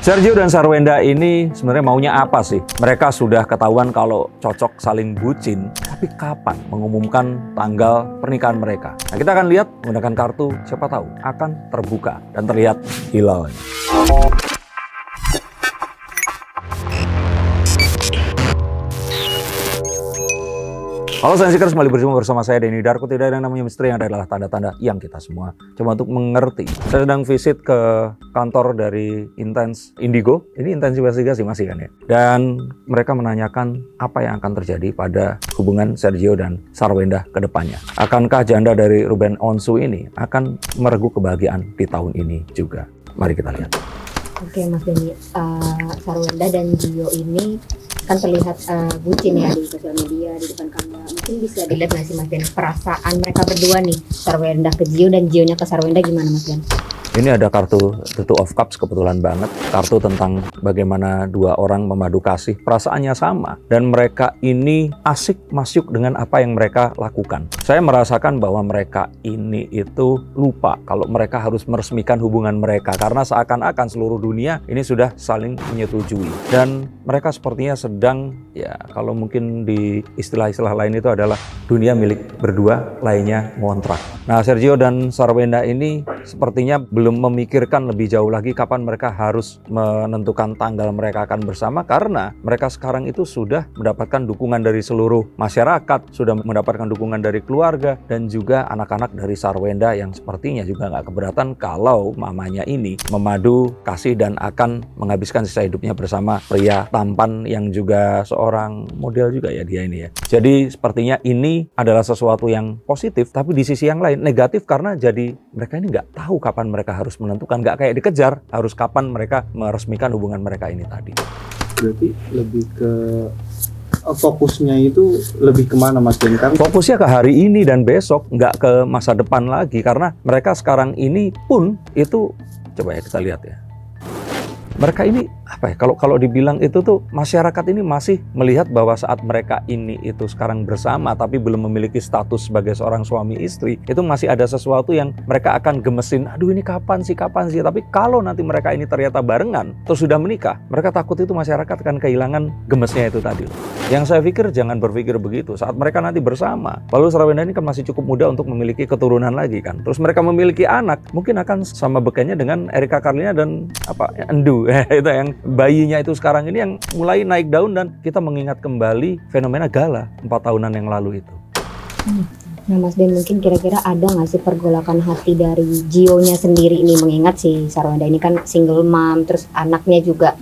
Sergio dan Sarwenda ini sebenarnya maunya apa sih? Mereka sudah ketahuan kalau cocok saling bucin, tapi kapan mengumumkan tanggal pernikahan mereka? Nah, kita akan lihat menggunakan kartu, siapa tahu akan terbuka dan terlihat hilalnya. Halo Sainsikers, kembali berjumpa bersama saya Denny Darko. Tidak ada yang namanya misteri, yang adalah tanda-tanda yang kita semua coba untuk mengerti. Saya sedang visit ke kantor dari Intens Indigo. Ini Intens investigasi masih kan ya? Dan mereka menanyakan apa yang akan terjadi pada hubungan Sergio dan Sarwenda ke depannya. Akankah janda dari Ruben Onsu ini akan meregu kebahagiaan di tahun ini juga? Mari kita lihat. Oke Mas Denny, Sarwenda dan Gio ini kan terlihat bucin ya di sosial media, di depan kamera. Mungkin bisa dilihat nggak sih Mas Den, perasaan mereka berdua nih, Sarwenda ke Gio dan Gionya ke Sarwenda gimana Mas Den? Ini ada kartu The Two of Cups, kebetulan banget. Kartu tentang bagaimana dua orang memadu kasih. Perasaannya sama. Dan mereka ini asik masuk dengan apa yang mereka lakukan. Saya merasakan bahwa mereka ini itu lupa kalau mereka harus meresmikan hubungan mereka. Karena seakan-akan seluruh dunia ini sudah saling menyetujui. Dan mereka sepertinya sedang, ya kalau mungkin di istilah-istilah lain itu adalah dunia milik berdua, lainnya ngontrak. Nah, Sergio dan Sarwenda ini sepertinya belum memikirkan lebih jauh lagi kapan mereka harus menentukan tanggal mereka akan bersama, karena mereka sekarang itu sudah mendapatkan dukungan dari seluruh masyarakat, sudah mendapatkan dukungan dari keluarga, dan juga anak-anak dari Sarwenda yang sepertinya juga nggak keberatan kalau mamanya ini memadu kasih dan akan menghabiskan sisa hidupnya bersama pria tampan yang juga seorang model juga ya dia ini ya. Jadi sepertinya ini adalah sesuatu yang positif, tapi di sisi yang lain negatif karena jadi mereka ini nggak tahu kapan mereka harus menentukan, nggak kayak dikejar harus kapan mereka meresmikan hubungan mereka ini tadi. Berarti lebih ke fokusnya itu lebih kemana Mas Den? Fokusnya ke hari ini dan besok, nggak ke masa depan lagi, karena mereka sekarang ini pun itu, coba ya kita lihat ya. Mereka ini apa ya, kalau dibilang itu tuh masyarakat ini masih melihat bahwa saat mereka ini itu sekarang bersama tapi belum memiliki status sebagai seorang suami istri, itu masih ada sesuatu yang mereka akan gemesin, aduh ini kapan sih. Tapi kalau nanti mereka ini ternyata barengan terus sudah menikah, mereka takut itu masyarakat akan kehilangan gemesnya itu tadi. Yang saya pikir jangan berpikir begitu. Saat mereka nanti bersama, lalu Sarwenda ini kan masih cukup muda untuk memiliki keturunan lagi kan, terus mereka memiliki anak, mungkin akan sama bekanya dengan Erika Carlina dan Endu. Itu yang bayinya itu sekarang ini yang mulai naik daun, dan kita mengingat kembali fenomena Gala 4 tahunan yang lalu itu. Nah Mas Den, mungkin kira-kira ada nggak sih pergolakan hati dari Gionya sendiri ini, mengingat si Sarwenda ini kan single mom, terus anaknya juga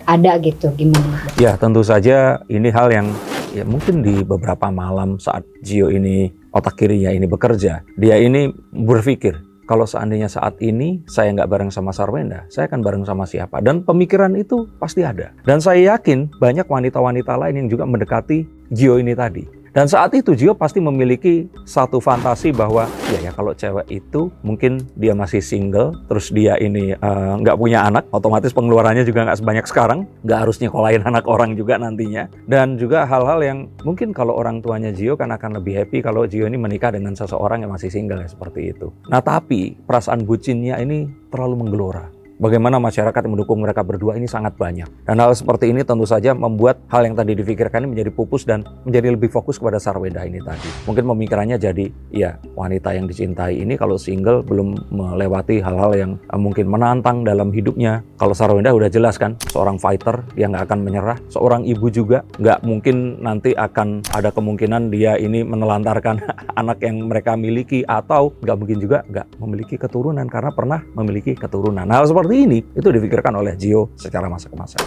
ada gitu, gimana? Ya tentu saja ini hal yang ya mungkin di beberapa malam saat Gio ini otak kirinya ini bekerja, dia ini berpikir, kalau seandainya saat ini saya nggak bareng sama Sarwenda, saya akan bareng sama siapa? Dan pemikiran itu pasti ada. Dan saya yakin banyak wanita-wanita lain yang juga mendekati Gio ini tadi. Dan saat itu Gio pasti memiliki satu fantasi bahwa ya kalau cewek itu mungkin dia masih single, terus dia ini nggak punya anak, otomatis pengeluarannya juga nggak sebanyak sekarang, nggak harus nyekolahin anak orang juga nantinya. Dan juga hal-hal yang mungkin kalau orang tuanya Gio kan akan lebih happy kalau Gio ini menikah dengan seseorang yang masih single ya, seperti itu. Nah tapi perasaan bucinnya ini terlalu menggelora. Bagaimana masyarakat yang mendukung mereka berdua ini sangat banyak. Dan hal seperti ini tentu saja membuat hal yang tadi difikirkan ini menjadi pupus dan menjadi lebih fokus kepada Sarwenda ini tadi. Mungkin pemikirannya jadi, ya wanita yang dicintai ini kalau single belum melewati hal-hal yang mungkin menantang dalam hidupnya. Kalau Sarwenda udah jelas kan, seorang fighter, dia nggak akan menyerah. Seorang ibu juga, nggak mungkin nanti akan ada kemungkinan dia ini menelantarkan anak yang mereka miliki, atau nggak mungkin juga nggak memiliki keturunan karena pernah memiliki keturunan. Hal seperti ini itu difikirkan oleh Gio secara masa ke masa.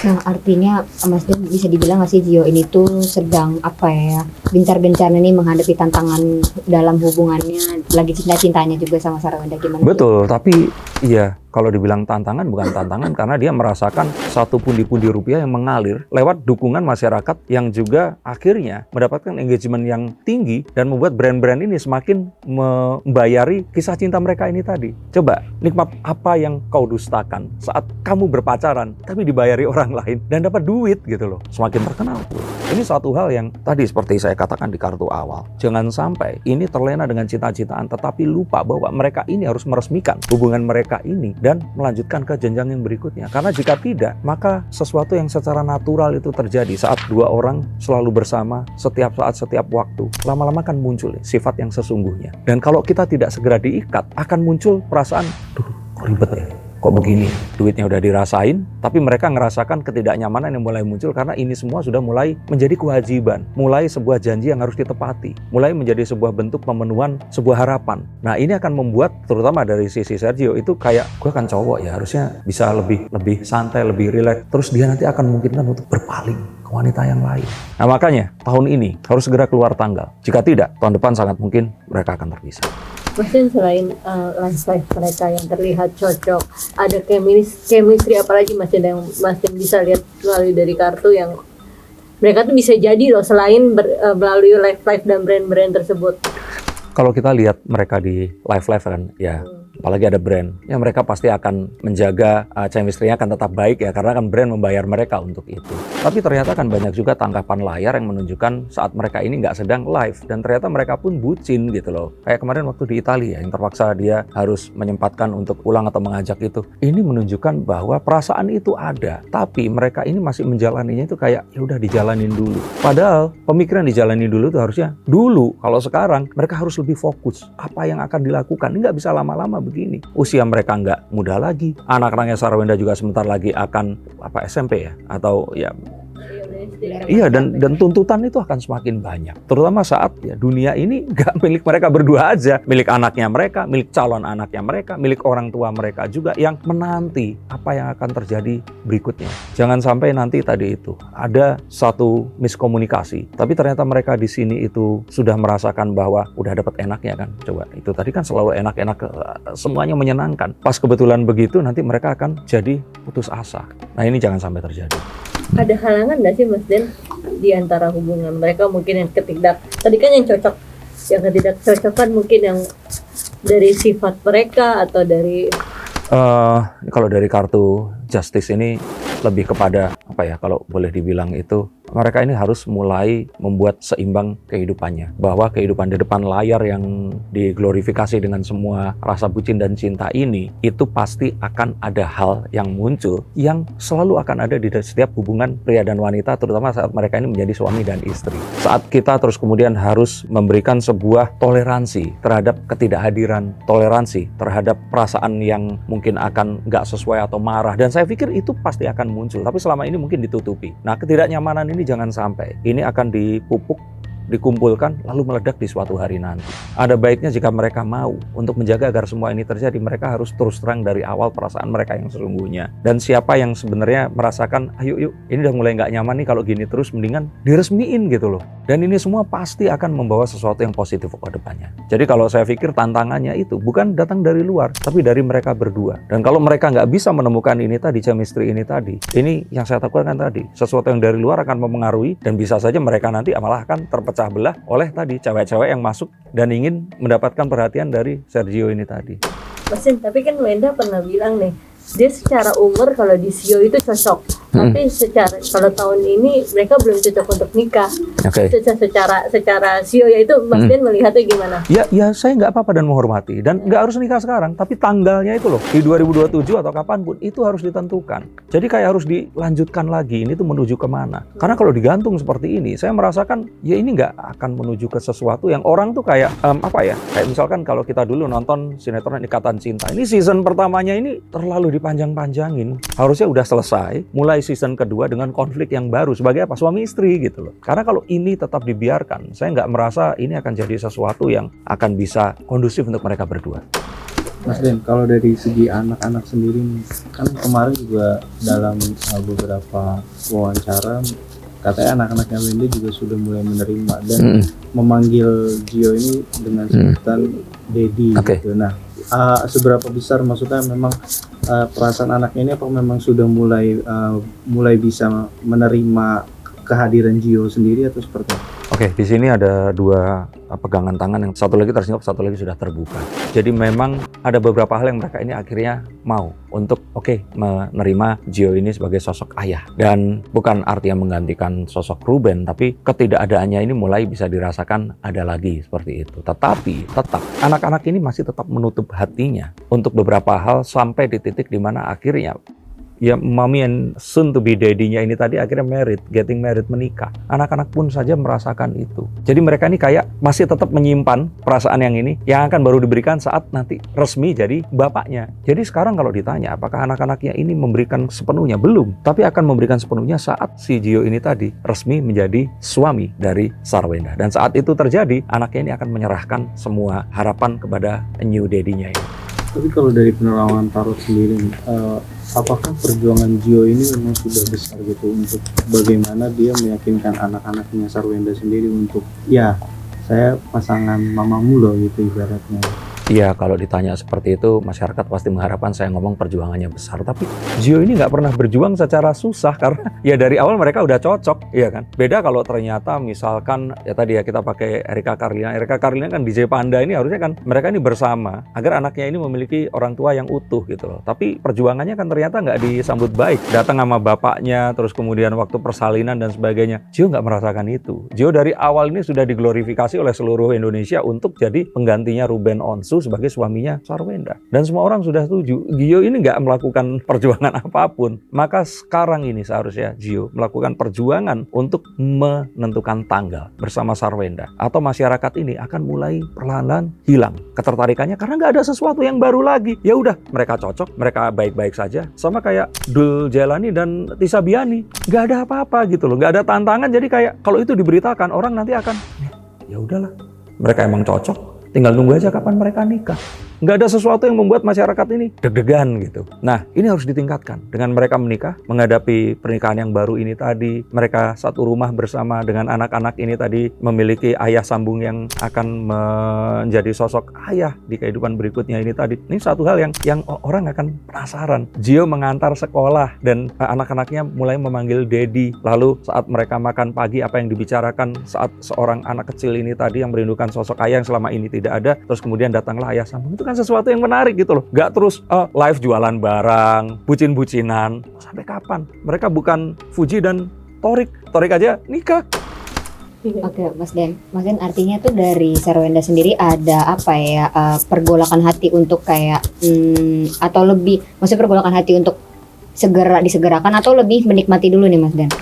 Nah artinya Mas Den, bisa dibilang nggak sih Gio ini tuh sedang gencar-gencarnya nih menghadapi tantangan dalam hubungannya, lagi cinta-cintanya juga sama Sarwenda, gimana? Betul, tapi iya, kalau dibilang tantangan bukan tantangan karena dia merasakan satu pundi-pundi rupiah yang mengalir lewat dukungan masyarakat yang juga akhirnya mendapatkan engagement yang tinggi dan membuat brand-brand ini semakin membayari kisah cinta mereka ini tadi. Coba, nikmat apa yang kau dustakan saat kamu berpacaran tapi dibayari orang lain dan dapat duit gitu loh. Semakin terkenal. Ini satu hal yang tadi seperti saya katakan di kartu awal. Jangan sampai ini terlena dengan cita-citaan tetapi lupa bahwa mereka ini harus meresmikan hubungan mereka ini dan melanjutkan ke jenjang yang berikutnya. Karena jika tidak, maka sesuatu yang secara natural itu terjadi saat dua orang selalu bersama setiap saat, setiap waktu. Lama-lama kan muncul sifat yang sesungguhnya. Dan kalau kita tidak segera diikat, akan muncul perasaan, duh, kok ribet ya? Kok begini? Duitnya udah dirasain, tapi mereka ngerasakan ketidaknyamanan yang mulai muncul karena ini semua sudah mulai menjadi kewajiban, mulai sebuah janji yang harus ditepati, mulai menjadi sebuah bentuk pemenuhan sebuah harapan. Nah, ini akan membuat, terutama dari sisi Sergio, itu kayak, gue kan cowok ya, harusnya bisa lebih santai, lebih rileks. Terus dia nanti akan memungkinkan untuk berpaling ke wanita yang lain. Nah, makanya tahun ini harus segera keluar tanggal. Jika tidak, tahun depan sangat mungkin mereka akan terpisah. Maksudnya selain life mereka yang terlihat cocok, ada chemistry apalagi Mas Den yang Mas Den bisa lihat melalui dari kartu yang mereka tuh bisa jadi loh selain melalui life dan brand-brand tersebut. Kalau kita lihat mereka di live kan, ya apalagi ada brand, ya mereka pasti akan menjaga chemistry-nya akan tetap baik ya, karena kan brand membayar mereka untuk itu. Tapi ternyata kan banyak juga tangkapan layar yang menunjukkan saat mereka ini nggak sedang live, dan ternyata mereka pun bucin gitu loh. Kayak kemarin waktu di Italia, yang terpaksa dia harus menyempatkan untuk pulang atau mengajak itu. Ini menunjukkan bahwa perasaan itu ada, tapi mereka ini masih menjalaninya itu kayak, ya udah dijalanin dulu. Padahal pemikiran dijalanin dulu itu harusnya dulu. Kalau sekarang mereka harus lebih fokus apa yang akan dilakukan. Ini nggak bisa lama-lama begini. Usia mereka nggak muda lagi. Anak-anaknya Sarwenda juga sebentar lagi akan SMP ya, atau ya. Iya, dan tuntutan itu akan semakin banyak. Terutama saat ya dunia ini nggak milik mereka berdua aja, milik anaknya mereka, milik calon anaknya mereka, milik orang tua mereka juga yang menanti apa yang akan terjadi berikutnya. Jangan sampai nanti tadi itu ada satu miskomunikasi, tapi ternyata mereka di sini itu sudah merasakan bahwa udah dapat enaknya kan. Coba itu tadi kan selalu enak-enak, semuanya menyenangkan. Pas kebetulan begitu nanti mereka akan jadi putus asa. Nah, ini jangan sampai terjadi. Ada halangan nggak sih Mas Den di antara hubungan mereka mungkin yang tadi kan yang cocok, yang tidak cocok kan mungkin yang dari sifat mereka atau dari kalau dari kartu Justice ini lebih kepada apa ya, kalau boleh dibilang itu mereka ini harus mulai membuat seimbang kehidupannya, bahwa kehidupan di depan layar yang diglorifikasi dengan semua rasa bucin dan cinta ini, itu pasti akan ada hal yang muncul yang selalu akan ada di setiap hubungan pria dan wanita, terutama saat mereka ini menjadi suami dan istri. Saat kita terus kemudian harus memberikan sebuah toleransi terhadap ketidakhadiran, toleransi terhadap perasaan yang mungkin akan nggak sesuai atau marah, dan saya pikir itu pasti akan muncul, tapi selama ini mungkin ditutupi. Nah, ketidaknyamanan ini jangan sampai ini akan dipupuk, dikumpulkan, lalu meledak di suatu hari nanti. Ada baiknya jika mereka mau untuk menjaga agar semua ini terjadi, mereka harus terus terang dari awal perasaan mereka yang sesungguhnya. Dan siapa yang sebenarnya merasakan, ayo yuk, ini udah mulai nggak nyaman nih kalau gini terus, mendingan diresmiin gitu loh. Dan ini semua pasti akan membawa sesuatu yang positif ke depannya. Jadi kalau saya pikir tantangannya itu bukan datang dari luar, tapi dari mereka berdua. Dan kalau mereka nggak bisa menemukan ini tadi, chemistry ini tadi, ini yang saya takutkan tadi, sesuatu yang dari luar akan mempengaruhi, dan bisa saja mereka nanti malah akan terpecah belah oleh tadi cewek-cewek yang masuk dan ingin mendapatkan perhatian dari Sergio ini tadi. Mesin, tapi kan Wenda pernah bilang nih, dia secara umur kalau di Sio itu cocok, tapi secara kalau tahun ini mereka belum cocok untuk nikah. Oke. Secara Sio ya itu Mas Den melihatnya gimana? Ya saya nggak apa-apa dan menghormati, dan nggak harus nikah sekarang, tapi tanggalnya itu loh di 2027 atau kapanpun itu harus ditentukan. Jadi kayak harus dilanjutkan lagi, ini tuh menuju kemana? Karena kalau digantung seperti ini, saya merasakan ya ini nggak akan menuju ke sesuatu yang orang tuh kayak kayak misalkan kalau kita dulu nonton sinetron Ikatan Cinta, ini season pertamanya ini terlalu dipanjang-panjangin, harusnya udah selesai, mulai season kedua dengan konflik yang baru sebagai apa, suami istri gitu loh. Karena kalau ini tetap dibiarkan, saya nggak merasa ini akan jadi sesuatu yang akan bisa kondusif untuk mereka berdua. Mas Den, kalau dari segi anak-anak sendiri nih, kan kemarin juga dalam beberapa wawancara katanya anak-anaknya Wenda juga sudah mulai menerima dan memanggil Gio ini dengan sebutan Daddy gitu. Nah, seberapa besar maksudnya memang perasaan anaknya ini, apa memang sudah mulai bisa menerima kehadiran Gio sendiri atau seperti apa? Oke, di sini ada dua pegangan tangan, yang satu lagi tersenyum, satu lagi sudah terbuka. Jadi memang ada beberapa hal yang mereka ini akhirnya mau untuk menerima Gio ini sebagai sosok ayah. Dan bukan artinya menggantikan sosok Ruben, tapi ketidakadaannya ini mulai bisa dirasakan ada lagi seperti itu. Tetapi tetap anak-anak ini masih tetap menutup hatinya untuk beberapa hal sampai di titik dimana akhirnya ya mommy and soon to be daddy-nya ini tadi akhirnya getting married, menikah. Anak-anak pun saja merasakan itu. Jadi mereka ini kayak masih tetap menyimpan perasaan yang ini, yang akan baru diberikan saat nanti resmi jadi bapaknya. Jadi sekarang kalau ditanya apakah anak-anaknya ini memberikan sepenuhnya, belum. Tapi akan memberikan sepenuhnya saat si Gio ini tadi resmi menjadi suami dari Sarwenda. Dan saat itu terjadi, anaknya ini akan menyerahkan semua harapan kepada new daddy-nya ini. Tapi kalau dari penerawangan tarot sendiri, apakah perjuangan Gio ini memang sudah besar gitu untuk bagaimana dia meyakinkan anak-anaknya Sarwenda sendiri untuk ya saya pasangan mamamu loh gitu ibaratnya. Iya, kalau ditanya seperti itu, masyarakat pasti mengharapkan saya ngomong perjuangannya besar. Tapi Gio ini nggak pernah berjuang secara susah, karena ya dari awal mereka udah cocok, iya kan? Beda kalau ternyata misalkan, ya tadi ya kita pakai Erika Carlina. Erika Carlina kan DJ Panda ini harusnya kan mereka ini bersama, agar anaknya ini memiliki orang tua yang utuh gitu loh. Tapi perjuangannya kan ternyata nggak disambut baik. Datang sama bapaknya, terus kemudian waktu persalinan dan sebagainya. Gio nggak merasakan itu. Gio dari awal ini sudah diglorifikasi oleh seluruh Indonesia untuk jadi penggantinya Ruben Onsu sebagai suaminya Sarwenda. Dan semua orang sudah setuju. Gio ini nggak melakukan perjuangan apapun. Maka sekarang ini seharusnya Gio melakukan perjuangan untuk menentukan tanggal bersama Sarwenda. Atau masyarakat ini akan mulai perlahan-lahan hilang ketertarikannya karena nggak ada sesuatu yang baru lagi. Ya udah, mereka cocok, mereka baik-baik saja. Sama kayak Dul Jelani dan Tisa Biani. Nggak ada apa-apa gitu loh. Nggak ada tantangan. Jadi kayak kalau itu diberitakan, orang nanti akan, ya udahlah, mereka emang cocok. Tinggal nunggu aja kapan mereka nikah. Nggak ada sesuatu yang membuat masyarakat ini deg-degan gitu. Nah, ini harus ditingkatkan. Dengan mereka menikah, menghadapi pernikahan yang baru ini tadi, mereka satu rumah bersama dengan anak-anak ini tadi, memiliki ayah sambung yang akan menjadi sosok ayah di kehidupan berikutnya ini tadi. Ini satu hal yang orang akan penasaran. Gio mengantar sekolah dan anak-anaknya mulai memanggil daddy. Lalu saat mereka makan pagi, apa yang dibicarakan saat seorang anak kecil ini tadi yang merindukan sosok ayah yang selama ini tidak ada, terus kemudian datanglah ayah sambung. Itu kan sesuatu yang menarik gitu loh. Gak terus live jualan barang, bucin-bucinan. Sampai kapan? Mereka bukan Fuji dan Torik. Torik aja nikah. Oke, Mas Den. Mas Den, artinya tuh dari Sarwenda sendiri ada apa ya, pergolakan hati untuk kayak atau lebih, maksudnya pergolakan hati untuk segera disegerakan atau lebih menikmati dulu nih Mas Den?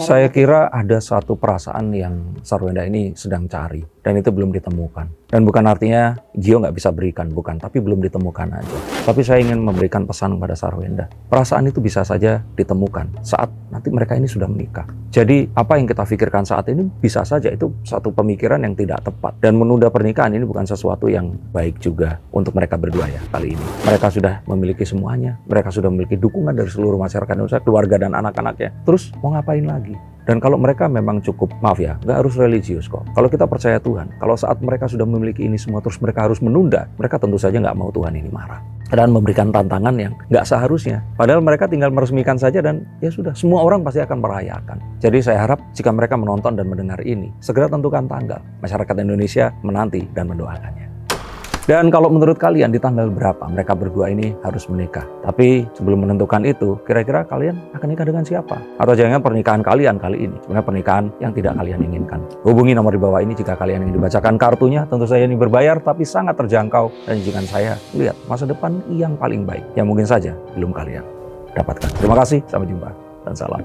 Saya kira ada satu perasaan yang Sarwenda ini sedang cari dan itu belum ditemukan. Dan bukan artinya Gio nggak bisa berikan, bukan, tapi belum ditemukan aja. Tapi saya ingin memberikan pesan kepada Sarwenda. Perasaan itu bisa saja ditemukan saat nanti mereka ini sudah menikah. Jadi apa yang kita pikirkan saat ini bisa saja itu satu pemikiran yang tidak tepat. Dan menunda pernikahan ini bukan sesuatu yang baik juga untuk mereka berdua ya kali ini. Mereka sudah memiliki semuanya. Mereka sudah memiliki dukungan dari seluruh masyarakat Indonesia, keluarga dan anak-anaknya. Terus mau ngapain lagi? Dan kalau mereka memang cukup, maaf ya, nggak harus religius kok. Kalau kita percaya Tuhan, kalau saat mereka sudah memiliki ini semua terus mereka harus menunda, mereka tentu saja nggak mau Tuhan ini marah. Dan memberikan tantangan yang nggak seharusnya. Padahal mereka tinggal meresmikan saja dan ya sudah, semua orang pasti akan merayakan. Jadi saya harap jika mereka menonton dan mendengar ini, segera tentukan tanggal. Masyarakat Indonesia menanti dan mendoakannya. Dan kalau menurut kalian di tanggal berapa mereka berdua ini harus menikah? Tapi sebelum menentukan itu, kira-kira kalian akan nikah dengan siapa? Atau jangan pernikahan kalian kali ini sebenarnya pernikahan yang tidak kalian inginkan? Hubungi nomor di bawah ini jika kalian ingin dibacakan kartunya. Tentu saja ini berbayar tapi sangat terjangkau. Dan jika saya lihat masa depan yang paling baik yang mungkin saja belum kalian dapatkan. Terima kasih, sampai jumpa dan salam.